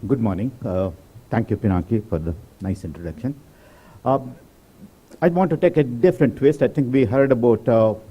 Good morning. Thank you, Pinaki, for the nice introduction. I want to take a different twist. I think we heard about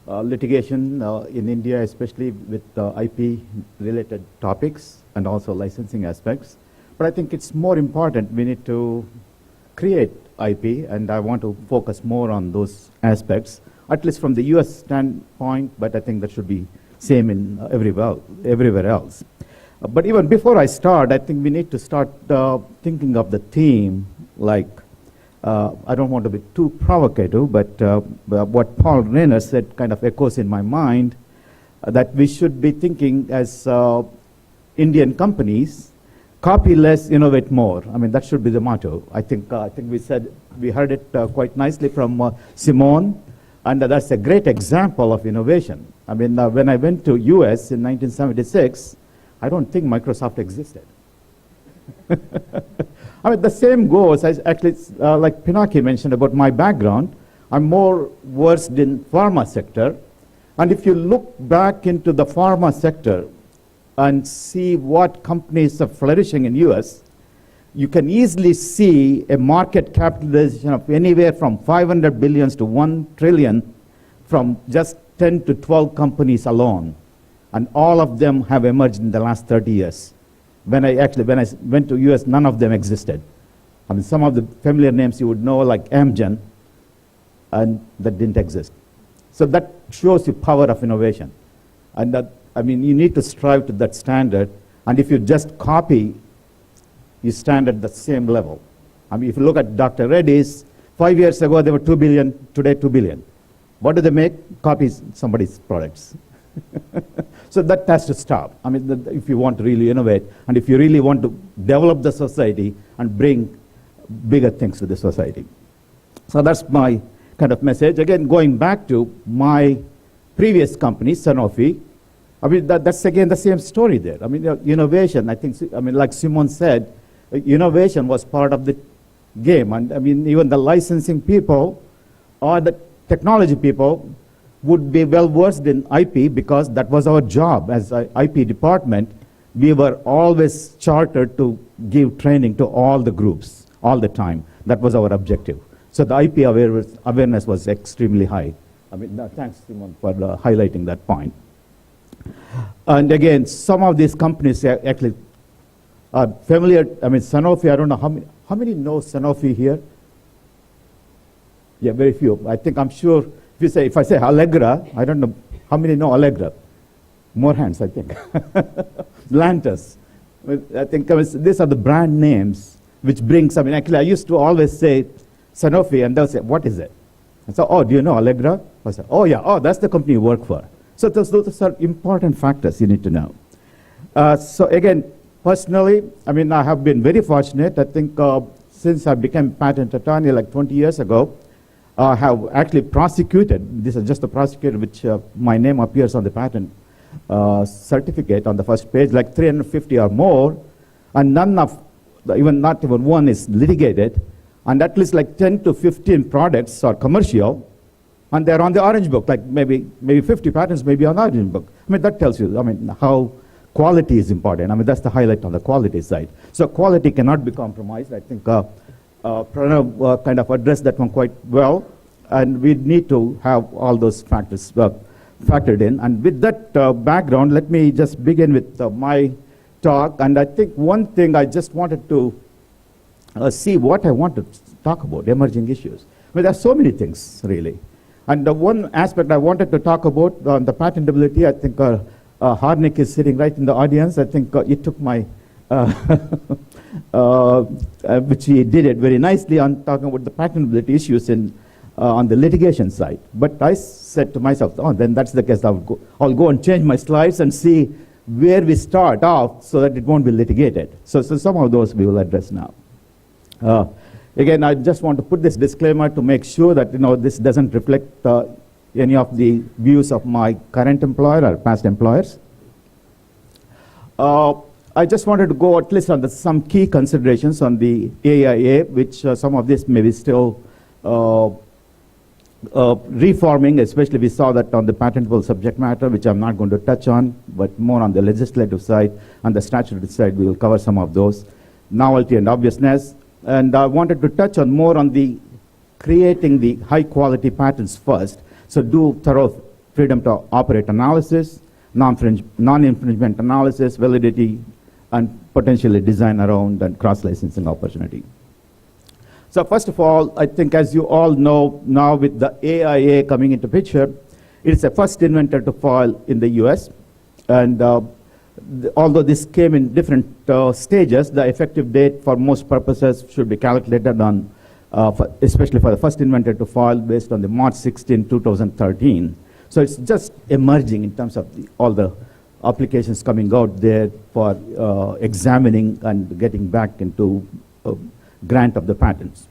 litigation in India, especially with IP-related topics and also licensing aspects. But I think it's more important we need to create IP, and I want to focus more on those aspects, at least from the US standpoint, but I think that should be same in everywhere else. But even before I start, I think we need to start thinking of the theme, like, I don't want to be too provocative, but what Paul Rayner said kind of echoes in my mind, that we should be thinking as Indian companies, copy less, innovate more. I mean, that should be the motto. I think we heard it quite nicely from Simone, and that's a great example of innovation. I mean, when I went to US in 1976, I don't think Microsoft existed. I mean, the same goes, actually, like Pinaki mentioned about my background, I'm more versed in pharma sector. And if you look back into the pharma sector and see what companies are flourishing in US, you can easily see a market capitalization of anywhere from 500 billions to 1 trillion from just 10 to 12 companies alone. And all of them have emerged in the last 30 years. When I went to US, none of them existed. I mean, some of the familiar names you would know, like Amgen, and that didn't exist. So that shows you power of innovation. And that, I mean, you need to strive to that standard. And if you just copy, you stand at the same level. I mean, if you look at Dr. Reddy's, 5 years ago they were 2 billion, today 2 billion. What do they make? Copies somebody's products. So that has to stop. I mean, if you want to really innovate, and if you really want to develop the society and bring bigger things to the society. So that's my kind of message. Again, going back to my previous company, Sanofi, I mean, that's again the same story there. I mean, innovation, I think, I mean, like Simon said, innovation was part of the game. And I mean, even the licensing people or the technology people would be well versed in IP because that was our job as an IP department. We were always chartered to give training to all the groups, all the time. That was our objective. So the IP awareness was extremely high. I mean, thanks, Simon, for highlighting that point. And again, some of these companies actually are familiar. I mean, Sanofi, I don't know how many know Sanofi here? Yeah, very few. I'm sure if I say Allegra, I don't know how many know Allegra. More hands, I think. Lantus. I think these are the brand names which brings, I mean, actually I used to always say Sanofi and they'll say, what is it? And so, oh, do you know Allegra? I say, oh yeah, oh, that's the company you work for. So those are important factors you need to know. So again, personally, I mean, I have been very fortunate. I think since I became patent attorney like 20 years ago, I have actually prosecuted, this is just a prosecutor which my name appears on the patent certificate on the first page, like 350 or more, and not even one is litigated, and at least like 10 to 15 products are commercial, and they're on the Orange Book, like maybe 50 patents may be on the Orange Book. I mean, that tells you, I mean, how quality is important. I mean, that's the highlight on the quality side. So quality cannot be compromised. I think Pranav kind of addressed that one quite well, and we need to have all those factors factored in. And with that background, let me just begin with my talk. And I think one thing I just wanted to see what I want to talk about, emerging issues. I mean, there are so many things, really. And the one aspect I wanted to talk about on the patentability, I think Harnik is sitting right in the audience. I think he took my which he did it very nicely on talking about the patentability issues on the litigation side. But I said to myself, oh, then that's the case. I'll go and change my slides and see where we start off so that it won't be litigated. So some of those we will address now. Again, I just want to put this disclaimer to make sure that this doesn't reflect any of the views of my current employer or past employers. I just wanted to go at least on some key considerations on the AIA, which some of this may be still reforming, especially we saw that on the patentable subject matter, which I'm not going to touch on, but more on the legislative side and the statutory side, we will cover some of those. Novelty and obviousness. And I wanted to touch on more on the creating the high quality patents first. So do thorough freedom to operate analysis, non-infringement analysis, validity, and potentially design around and cross-licensing opportunity. So first of all, I think as you all know, now with the AIA coming into picture, it's the first inventor to file in the US. And although this came in different stages, the effective date for most purposes should be calculated on, especially for the first inventor to file based on the March 16, 2013. So it's just emerging in terms of all the applications coming out there for examining and getting back into grant of the patents.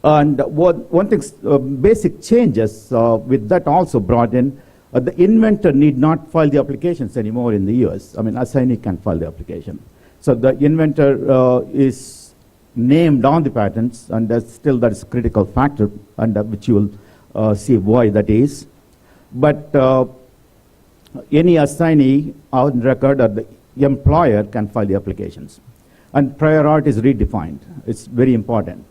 And one thing, basic changes with that also brought in, the inventor need not file the applications anymore in the US. I mean, assignee can file the application. So the inventor is named on the patents, and that is a critical factor, and which you will see why that is. But any assignee on record or the employer can file the applications. And prior art is redefined. It's very important.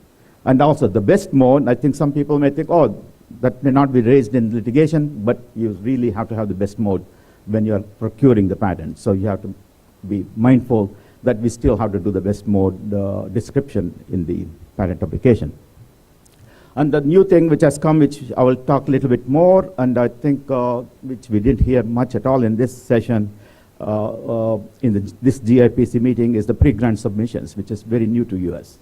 And also the best mode, I think some people may think, oh, that may not be raised in litigation, but you really have to have the best mode when you're procuring the patent. So you have to be mindful that we still have to do the best mode description in the patent application. And the new thing which has come, which I will talk a little bit more, and I think which we didn't hear much at all in this session, in this GIPC meeting, is the pre-grant submissions, which is very new to US.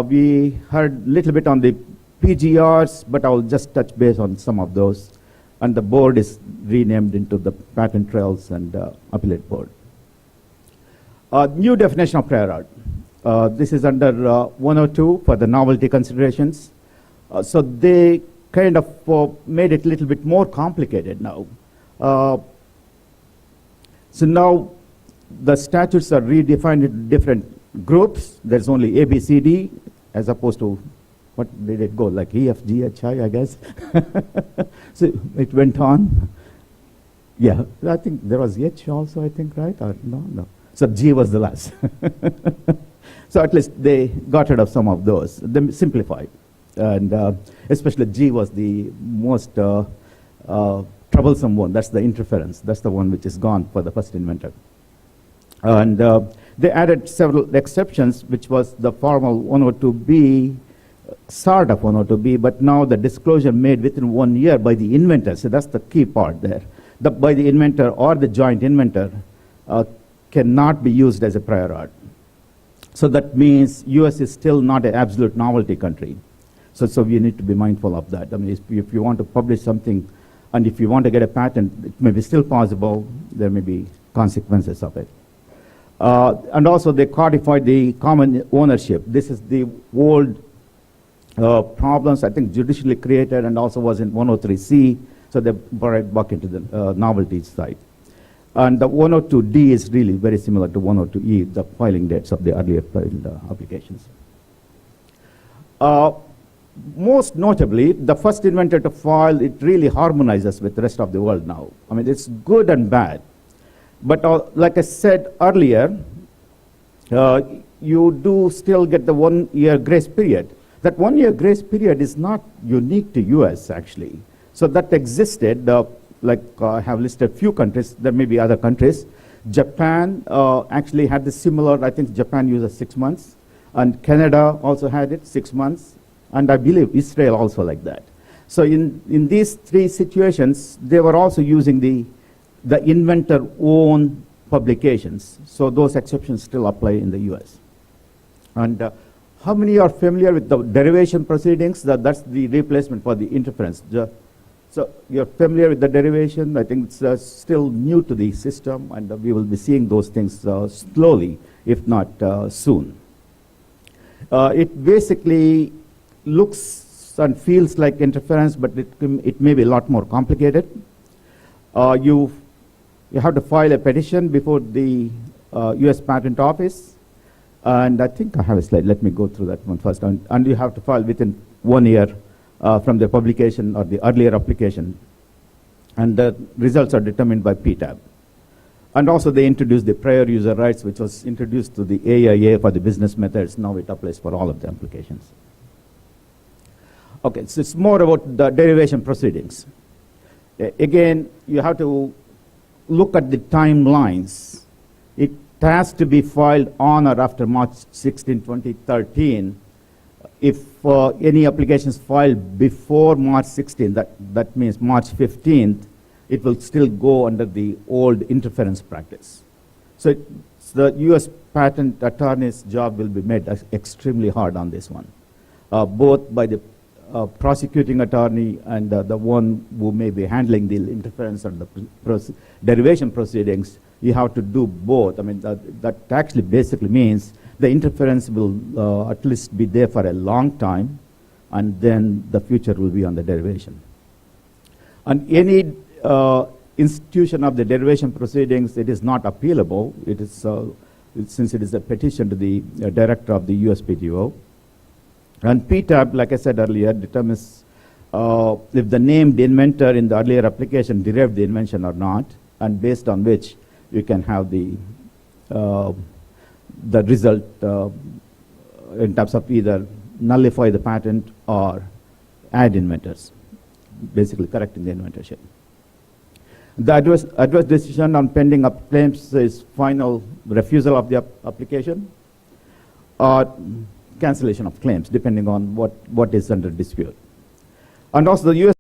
We heard a little bit on the PGRs, but I will just touch base on some of those. And the board is renamed into the Patent Trials and Appellate Board. New definition of prior art. This is under 102 for the novelty considerations. So they kind of made it a little bit more complicated now. So now the statutes are redefined into different groups. There's only A, B, C, D, as opposed to, what did it go, like E, F, G, H, I guess? So it went on. Yeah, I think there was H also, I think, right? Or no. So G was the last. So at least they got rid of some of those. They simplified. And especially G was the most troublesome one. That's the interference. That's the one which is gone for the first inventor. And they added several exceptions, which was the formal 102B, sort of 102B, but now the disclosure made within 1 year by the inventor. So that's the key part there. By the inventor or the joint inventor cannot be used as a prior art. So that means US is still not an absolute novelty country. So we need to be mindful of that. I mean, if you want to publish something, and if you want to get a patent, it may be still possible. There may be consequences of it. And also they codified the common ownership. This is the old problems, I think, judicially created, and also was in 103C. So they brought it back into the novelty side. And the 102D is really very similar to 102E, the filing dates of the earlier filed applications. Most notably, the first inventor to file, it really harmonizes with the rest of the world now. I mean, it's good and bad. But like I said earlier, you do still get the 1 year grace period. That 1 year grace period is not unique to US, actually. So that existed, like I have listed a few countries. There may be other countries. Japan actually had the similar, I think Japan uses 6 months. And Canada also had it, 6 months. And I believe Israel also like that. So in these three situations, they were also using the inventor-owned publications. So those exceptions still apply in the US. And how many are familiar with the derivation proceedings? That's the replacement for the interference. So you're familiar with the derivation. I think it's still new to the system, and we will be seeing those things slowly, if not soon. It basically looks and feels like interference, but it may be a lot more complicated. You have to file a petition before the US Patent Office. And I think I have a slide. Let me go through that one first. And you have to file within 1 year from the publication or the earlier application, and the results are determined by PTAB. And also they introduced the prior user rights, which was introduced to the AIA for the business methods. Now it applies for all of the applications. Okay, so it's more about the derivation proceedings. Again, you have to look at the timelines. It has to be filed on or after March 16, 2013. If any applications filed before March 16, that means March 15th, it will still go under the old interference practice. So the US patent attorney's job will be made extremely hard on this one, both by the prosecuting attorney and the one who may be handling the interference and the derivation proceedings. You have to do both. I mean, that actually basically means the interference will at least be there for a long time, and then the future will be on the derivation. And any institution of the derivation proceedings, it is not appealable. It is, since it is a petition to the director of the USPTO. And PTAB, like I said earlier, determines if the named inventor in the earlier application derived the invention or not, and based on which you can have the result in terms of either nullify the patent or add inventors, basically correcting the inventorship. The adverse decision on pending claims is final refusal of the application or cancellation of claims, depending on what is under dispute. And also the US